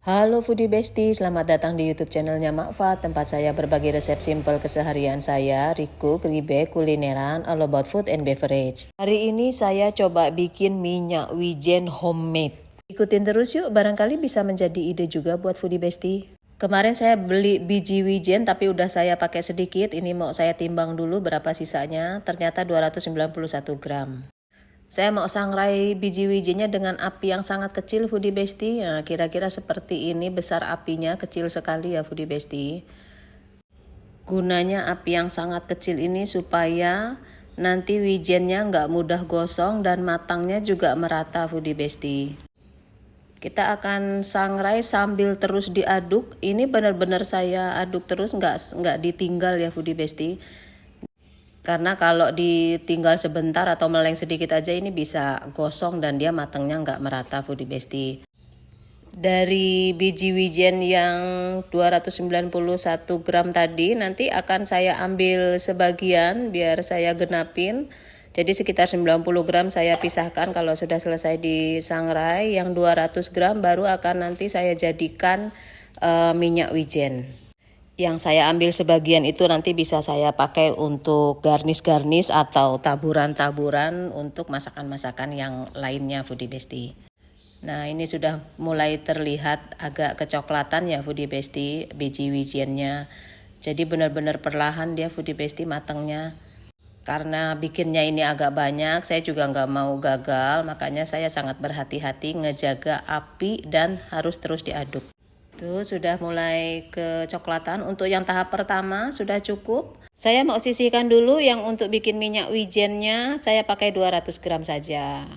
Halo Foodie Bestie, selamat datang di YouTube channelnya Makfa, tempat saya berbagi resep simple keseharian saya, recook, ribet, kulineran, all about food and beverage. Hari ini saya coba bikin minyak wijen homemade. Ikutin terus yuk, barangkali bisa menjadi ide juga buat Foodie Bestie. Kemarin saya beli biji wijen tapi udah saya pakai sedikit, ini mau saya timbang dulu berapa sisanya, ternyata 291 gram. Saya mau sangrai biji wijennya dengan api yang sangat kecil Foodie Bestie. Nah, kira-kira seperti ini besar apinya, kecil sekali ya Foodie Bestie. Gunanya api yang sangat kecil ini supaya nanti wijennya nggak mudah gosong dan matangnya juga merata Foodie Bestie. Kita akan sangrai sambil terus diaduk. Ini benar-benar saya aduk terus, nggak ditinggal ya Foodie Bestie. Karena kalau ditinggal sebentar atau meleng sedikit aja ini bisa gosong dan dia matangnya nggak merata Foodie Bestie. Dari biji wijen yang 291 gram tadi nanti akan saya ambil sebagian biar saya genapin. Jadi sekitar 90 gram saya pisahkan kalau sudah selesai disangrai. Yang 200 gram baru akan nanti saya jadikan minyak wijen. Yang saya ambil sebagian itu nanti bisa saya pakai untuk garnish-garnish atau taburan-taburan untuk masakan-masakan yang lainnya Foodie Bestie. Nah, ini sudah mulai terlihat agak kecoklatan ya Foodie Bestie biji wijennya. Jadi benar-benar perlahan dia Foodie Bestie matangnya. Karena bikinnya ini agak banyak, saya juga nggak mau gagal, makanya saya sangat berhati-hati ngejaga api dan harus terus diaduk. Tuh sudah mulai kecoklatan. Untuk yang tahap pertama sudah cukup. Saya mau sisihkan dulu yang untuk bikin minyak wijennya saya pakai 200 gram saja.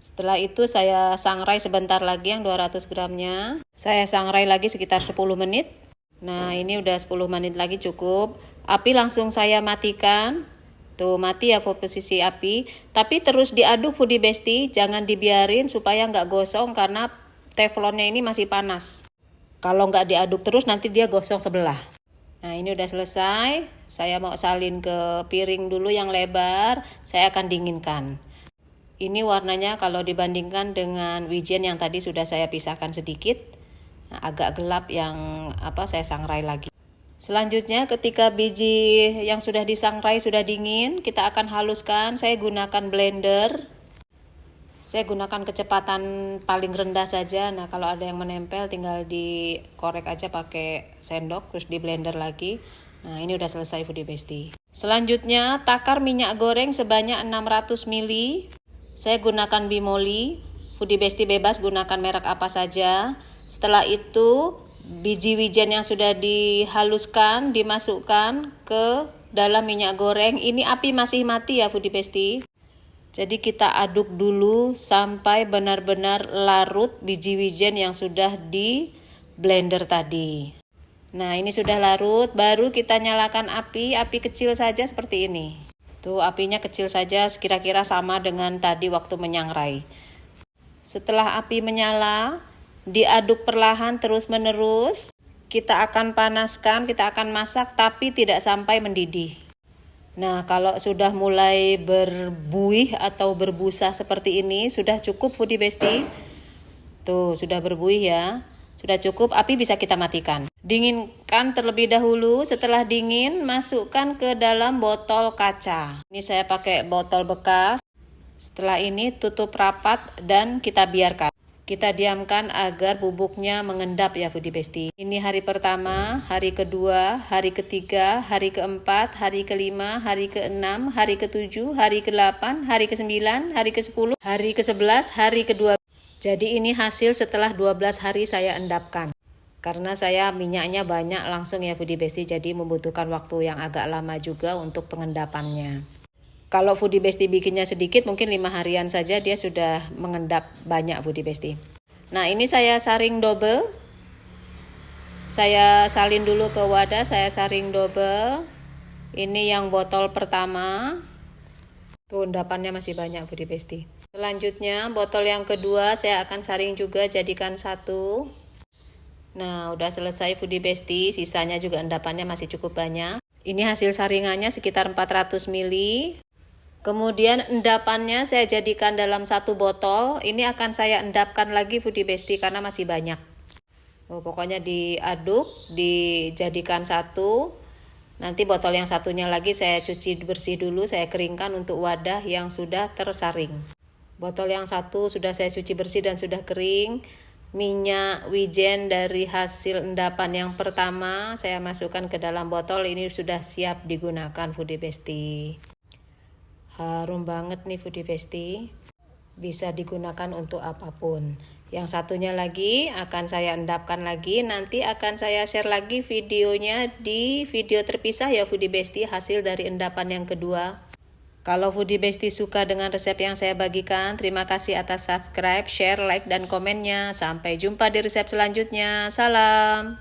Setelah itu saya sangrai sebentar lagi yang 200 gramnya. Saya sangrai lagi sekitar 10 menit. Nah ini udah 10 menit lagi cukup. Api langsung saya matikan. Tuh mati ya posisi api. Tapi terus diaduk Foodie Bestie. Jangan dibiarin supaya nggak gosong karena teflonnya ini masih panas. Kalau nggak diaduk terus nanti dia gosong sebelah. Nah ini udah selesai. Saya mau salin ke piring dulu yang lebar. Saya akan dinginkan. Ini warnanya kalau dibandingkan dengan wijen yang tadi sudah saya pisahkan sedikit. Nah, agak gelap yang saya sangrai lagi. Selanjutnya ketika biji yang sudah disangrai sudah dingin. Kita akan haluskan. Saya gunakan blender. Saya gunakan kecepatan paling rendah saja. Nah kalau ada yang menempel tinggal dikorek aja pakai sendok terus di blender lagi. Nah ini udah selesai Foodie Bestie. Selanjutnya takar minyak goreng sebanyak 600 ml. Saya gunakan Bimoli. Foodie Bestie bebas gunakan merek apa saja. Setelah itu biji wijen yang sudah dihaluskan dimasukkan ke dalam minyak goreng. Ini api masih mati ya Foodie Bestie. Jadi kita aduk dulu sampai benar-benar larut biji wijen yang sudah di blender tadi. Nah ini sudah larut, baru kita nyalakan api kecil saja seperti ini. Tuh apinya kecil saja, kira-kira sama dengan tadi waktu menyangrai. Setelah api menyala, diaduk perlahan terus-menerus. Kita akan panaskan, kita akan masak tapi tidak sampai mendidih. Nah kalau sudah mulai berbuih atau berbusa seperti ini sudah cukup Foodie Bestie. Tuh sudah berbuih ya. Sudah cukup, api bisa kita matikan. Dinginkan terlebih dahulu, setelah dingin masukkan ke dalam botol kaca. Ini saya pakai botol bekas. Setelah ini tutup rapat dan kita biarkan. Kita diamkan agar bubuknya mengendap ya Foodie Bestie. Ini hari pertama, hari kedua, hari ketiga, hari keempat, hari kelima, hari keenam, hari ketujuh, hari ke-8, hari ke-9, hari ke-10, hari ke-11, hari ke-12. Jadi ini hasil setelah 12 hari saya endapkan. Karena saya minyaknya banyak langsung ya Foodie Bestie, jadi membutuhkan waktu yang agak lama juga untuk pengendapannya. Kalau Foodie Bestie bikinnya sedikit, mungkin 5 harian saja dia sudah mengendap banyak Foodie Bestie. Nah ini saya saring double. Saya salin dulu ke wadah, saya saring double. Ini yang botol pertama. Tuh endapannya masih banyak Foodie Bestie. Selanjutnya botol yang kedua saya akan saring juga jadikan satu. Nah udah selesai Foodie Bestie, sisanya juga endapannya masih cukup banyak. Ini hasil saringannya sekitar 400 ml. Kemudian endapannya saya jadikan dalam satu botol. Ini akan saya endapkan lagi Foodie Bestie karena masih banyak. Pokoknya diaduk, dijadikan satu. Nanti botol yang satunya lagi saya cuci bersih dulu, saya keringkan untuk wadah yang sudah tersaring. Botol yang satu sudah saya cuci bersih dan sudah kering. Minyak wijen dari hasil endapan yang pertama saya masukkan ke dalam botol. Ini sudah siap digunakan Foodie Bestie. Harum banget nih Foodie Bestie. Bisa digunakan untuk apapun. Yang satunya lagi akan saya endapkan lagi. Nanti akan saya share lagi videonya di video terpisah ya Foodie Bestie, hasil dari endapan yang kedua. Kalau Foodie Bestie suka dengan resep yang saya bagikan, terima kasih atas subscribe, share, like, dan komennya. Sampai jumpa di resep selanjutnya. Salam!